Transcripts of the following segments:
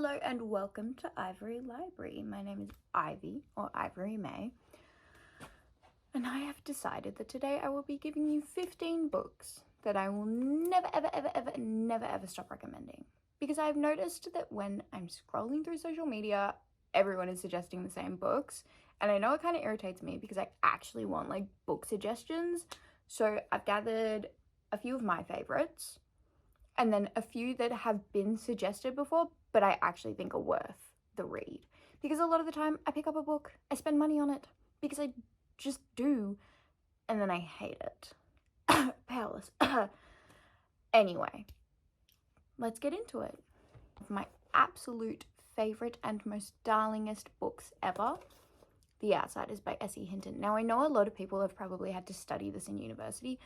Hello and welcome to Ivory Library. My name is Ivy, or ivory-mae, and I have decided that today I will be giving you 15 books that I will never stop recommending. Because I've noticed that when I'm scrolling through social media, everyone is suggesting the same books, and I know it kind of irritates me because I actually want like book suggestions. So I've gathered a few of my favorites, and then a few that have been suggested before, but I actually think are worth the read. Because a lot of the time I pick up a book, I spend money on it, because I just do, and then I hate it. Powerless. Anyway, let's get into it. My absolute favorite and most darlingest books ever, The Outsiders by S.E. Hinton. Now, I know a lot of people have probably had to study this in university,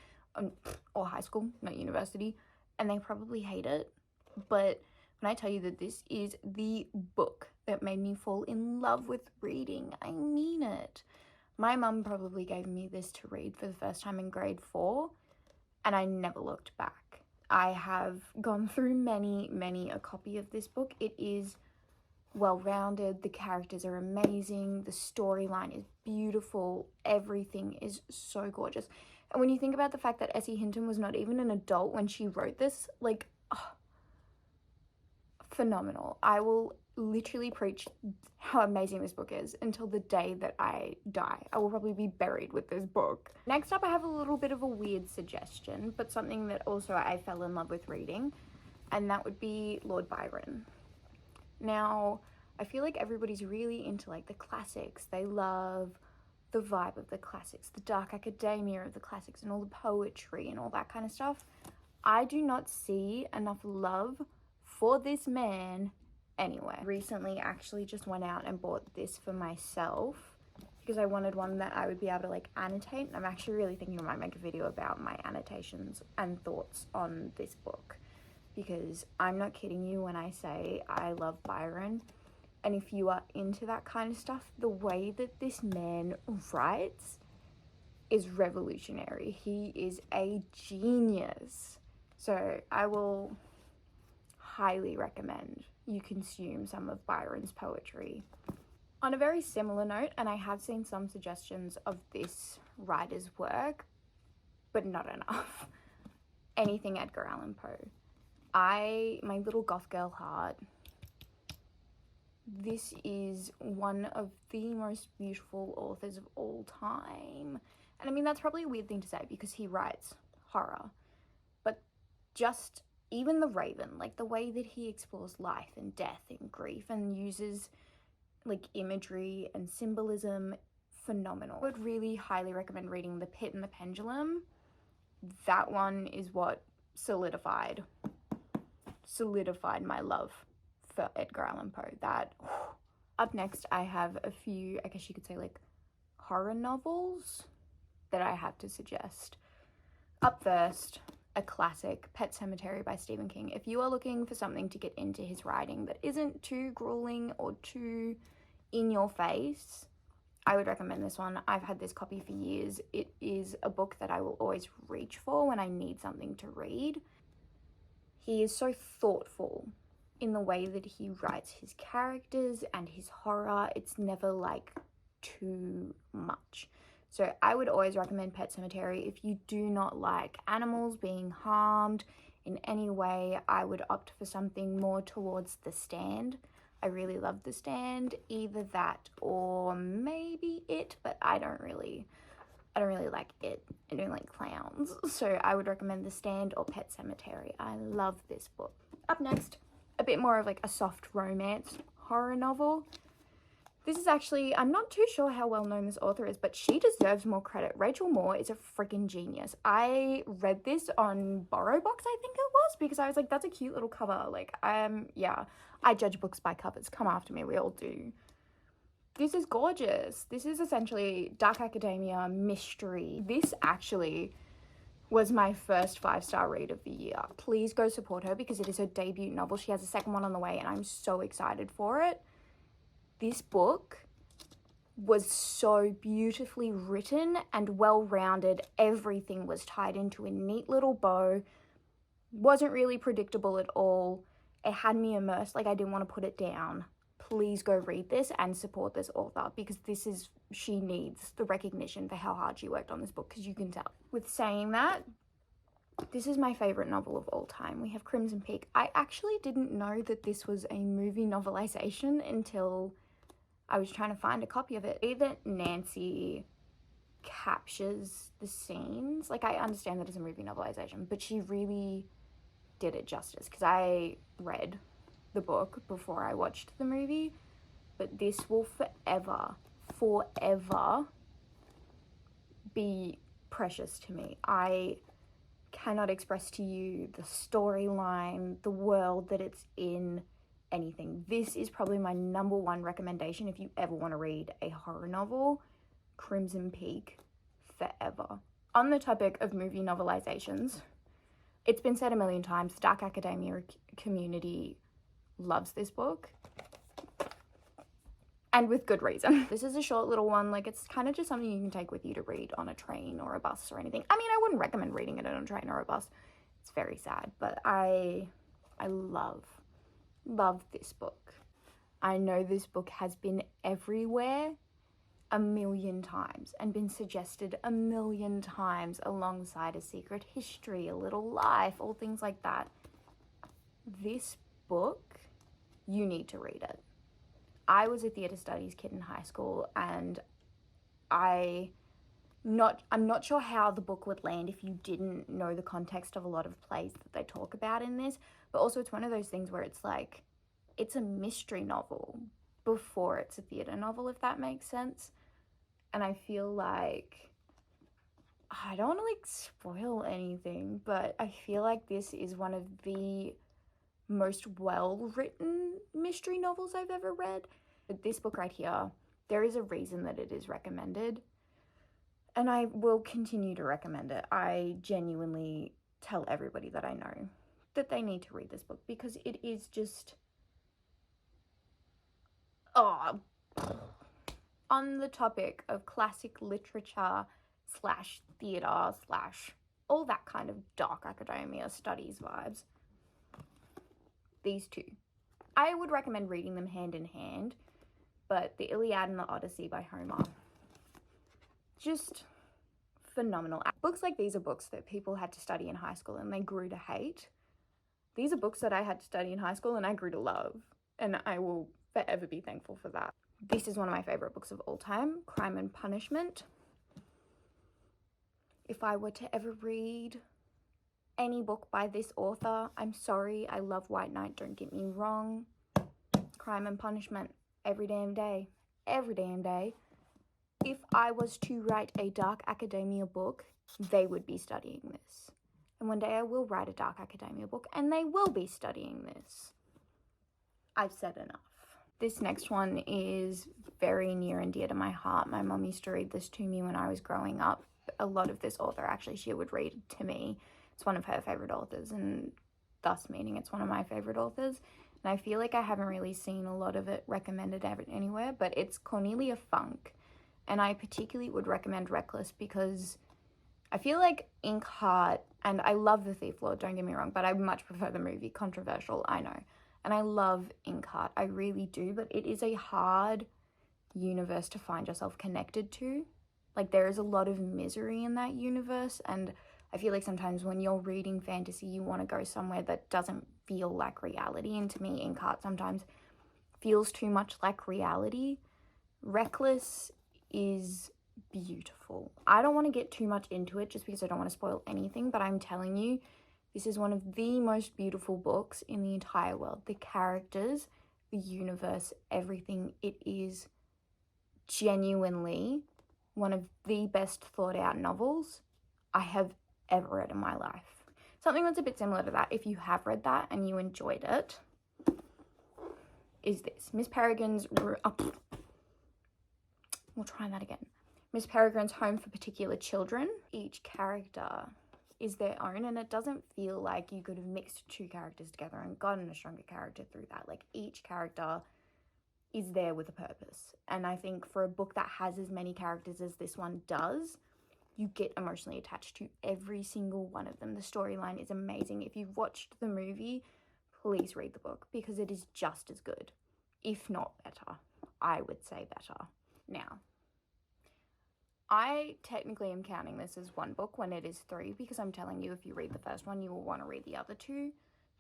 or high school, not university, and they probably hate it, but when I tell you that this is the book that made me fall in love with reading, I mean it. My mum probably gave me this to read for the first time in grade 4, and I never looked back. I have gone through many a copy of this book. It is well-rounded, the characters are amazing, the storyline is beautiful, everything is so gorgeous. And when you think about the fact that S.E. Hinton was not even an adult when she wrote this, like, oh, phenomenal. I will literally preach how amazing this book is until the day that I die. I will probably be buried with this book. Next up, I have a little bit of a weird suggestion, but something that also I fell in love with reading, and that would be Lord Byron. Now, I feel like everybody's really into like the classics. They love the vibe of the classics, the dark academia of the classics, and all the poetry and all that kind of stuff. I do not see enough love for this man anywhere. Recently actually just went out and bought this for myself because I wanted one that I would be able to like annotate. And I'm actually really thinking I might make a video about my annotations and thoughts on this book, because I'm not kidding you when I say I love Byron. And if you are into that kind of stuff, the way that this man writes is revolutionary. He is a genius. So I will highly recommend you consume some of Byron's poetry. On a very similar note, and I have seen some suggestions of this writer's work, but not enough, anything Edgar Allan Poe. My little goth girl heart, this is one of the most beautiful authors of all time. And I mean, that's probably a weird thing to say because he writes horror, but just even The Raven, like the way that he explores life and death and grief and uses like imagery and symbolism, phenomenal. I would really highly recommend reading The Pit and the Pendulum. That one is what solidified my love for Edgar Allan Poe. That up next, I have a few, I guess you could say, like horror novels that I have to suggest. Up first, a classic, Pet Sematary by Stephen King. If you are looking for something to get into his writing that isn't too grueling or too in your face, I would recommend this one. I've had this copy for years. It is a book that I will always reach for when I need something to read. He is so thoughtful in the way that he writes his characters and his horror. It's never like too much. So I would always recommend Pet Sematary. If you do not like animals being harmed in any way, I would opt for something more towards The Stand. I really love The Stand, either that or maybe It, but I don't really like It. I don't like clowns. So I would recommend The Stand or Pet Sematary. I love this book. Up next, a bit more of like a soft romance horror novel. This is actually, I'm not too sure how well known this author is, but she deserves more credit. Rachel Moore is a freaking genius. I read this on BorrowBox, I think it was, because I was like, that's a cute little cover. Like, yeah, I judge books by covers. Come after me, we all do. This is gorgeous. This is essentially dark academia, mystery. This actually was my first 5-star read of the year. Please go support her because it is her debut novel. She has a second one on the way and I'm so excited for it. This book was so beautifully written and well-rounded. Everything was tied into a neat little bow. Wasn't really predictable at all. It had me immersed. Like, I didn't want to put it down. Please go read this and support this author, because she needs the recognition for how hard she worked on this book, because you can tell. With saying that, this is my favorite novel of all time. We have Crimson Peak. I actually didn't know that this was a movie novelization until I was trying to find a copy of it. Either Nancy captures the scenes. Like, I understand that it's a movie novelization, but she really did it justice, because I read the book before I watched the movie, but this will forever be precious to me. I cannot express to you the storyline, the world that it's in, anything. This is probably my number one recommendation if you ever want to read a horror novel. Crimson Peak, forever. On the topic of movie novelizations, it's been said a million times, the dark academia community loves this book, and with good reason. This is a short little one. Like, it's kind of just something you can take with you to read on a train or a bus or anything. I mean, I wouldn't recommend reading it on a train or a bus. It's very sad, but I love this book. I know this book has been everywhere a million times and been suggested a million times alongside A Secret History, A Little Life, all things like that. This book, you need to read it. I was a theatre studies kid in high school, and I'm not sure how the book would land if you didn't know the context of a lot of plays that they talk about in this, but also it's one of those things where it's like, it's a mystery novel before it's a theatre novel, if that makes sense. And I feel like, I don't want to like spoil anything, but I feel like this is one of the most well-written mystery novels I've ever read. But this book right here, there is a reason that it is recommended, and I will continue to recommend it. I genuinely tell everybody that I know that they need to read this book, because it is just, oh. On the topic of classic literature slash theatre slash all that kind of dark academia studies vibes, these two, I would recommend reading them hand in hand, but the Iliad and the Odyssey by Homer, just phenomenal. Books like these are books that people had to study in high school and they grew to hate. These are books that I had to study in high school and I grew to love, and I will forever be thankful for that. This is one of my favorite books of all time, Crime and Punishment. If I were to ever read any book by this author, I'm sorry, I love White Knight, don't get me wrong. Crime and Punishment, every damn day. If I was to write a dark academia book, they would be studying this. And one day I will write a dark academia book and they will be studying this. I've said enough. This next one is very near and dear to my heart. My mom used to read this to me when I was growing up. A lot of this author, actually, she would read to me. It's one of her favorite authors, and thus meaning it's one of my favorite authors. And I feel like I haven't really seen a lot of it recommended anywhere, but it's Cornelia Funk. And I particularly would recommend Reckless, because I feel like Inkheart, and I love The Thief Lord, don't get me wrong, but I much prefer the movie. Controversial, I know. And I love Inkheart, I really do, but it is a hard universe to find yourself connected to. Like, there is a lot of misery in that universe, and I feel like sometimes when you're reading fantasy, you want to go somewhere that doesn't feel like reality, and to me, Inkheart sometimes feels too much like reality. Reckless is beautiful. I don't want to get too much into it just because I don't want to spoil anything, but I'm telling you, this is one of the most beautiful books in the entire world. The characters, the universe, everything. It is genuinely one of the best thought out novels I have ever read in my life. Something that's a bit similar to that, if you have read that and you enjoyed it, is this. Miss Peregrine's... we'll try that again. Miss Peregrine's Home for Particular Children. Each character is their own, and it doesn't feel like you could have mixed two characters together and gotten a stronger character through that. Like, each character is there with a purpose, and I think for a book that has as many characters as this one does, you get emotionally attached to every single one of them. The storyline is amazing. If you've watched the movie, please read the book because it is just as good, if not better. I would say better. Now, I technically am counting this as one book when it is 3 because I'm telling you if you read the first one, you will want to read the other 2.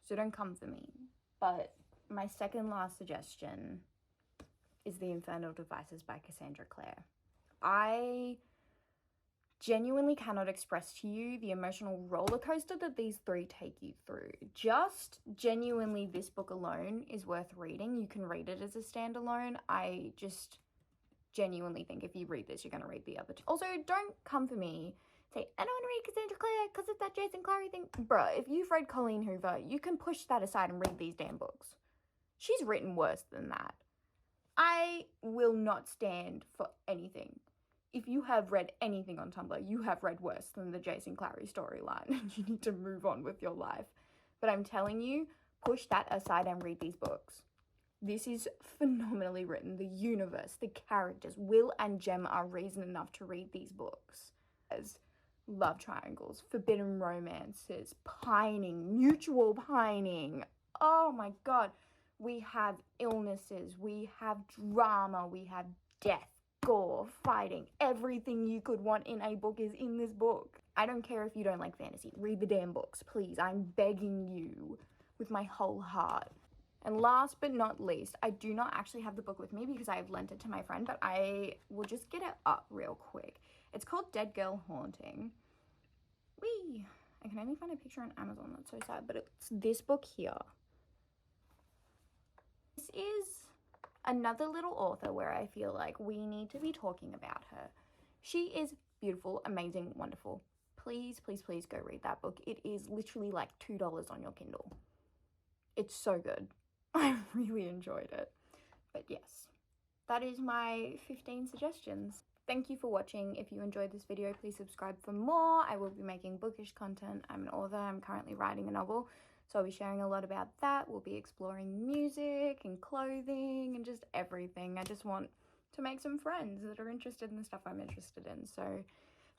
So don't come for me. But my second last suggestion is The Infernal Devices by Cassandra Clare. I genuinely cannot express to you the emotional roller coaster that these 3 take you through. Just genuinely, this book alone is worth reading. You can read it as a standalone. I just genuinely think if you read this, you're going to read the other 2. Also, don't come for me. Say, I don't want to read Cassandra Clare because it's that Jason Clary thing. Bruh, if you've read Colleen Hoover, you can push that aside and read these damn books. She's written worse than that. I will not stand for anything. If you have read anything on Tumblr, you have read worse than the Jason Clary storyline and you need to move on with your life. But I'm telling you, push that aside and read these books. This is phenomenally written. The universe, the characters, Will and Jem are reason enough to read these books. As love triangles, forbidden romances, pining, mutual pining. Oh my god. We have illnesses, we have drama, we have death, gore, fighting. Everything you could want in a book is in this book. I don't care if you don't like fantasy. Read the damn books, please. I'm begging you with my whole heart. And last but not least, I do not actually have the book with me because I have lent it to my friend, but I will just get it up real quick. It's called Dead Girl Haunting. Whee! I can only find a picture on Amazon, that's so sad, but it's this book here. This is another little author where I feel like we need to be talking about her. She is beautiful, amazing, wonderful. Please, please, please go read that book. It is literally like $2 on your Kindle. It's so good. I really enjoyed it. But yes, that is my 15 suggestions. Thank you for watching. If you enjoyed this video, please subscribe for more. I will be making bookish content. I'm an author. I'm currently writing a novel, so I'll be sharing a lot about that. We'll be exploring music and clothing and just everything. I just want to make some friends that are interested in the stuff I'm interested in. So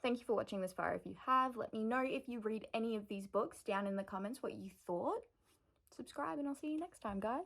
thank you for watching this far. If you have, let me know if you read any of these books down in the comments what you thought. Subscribe and I'll see you next time, guys.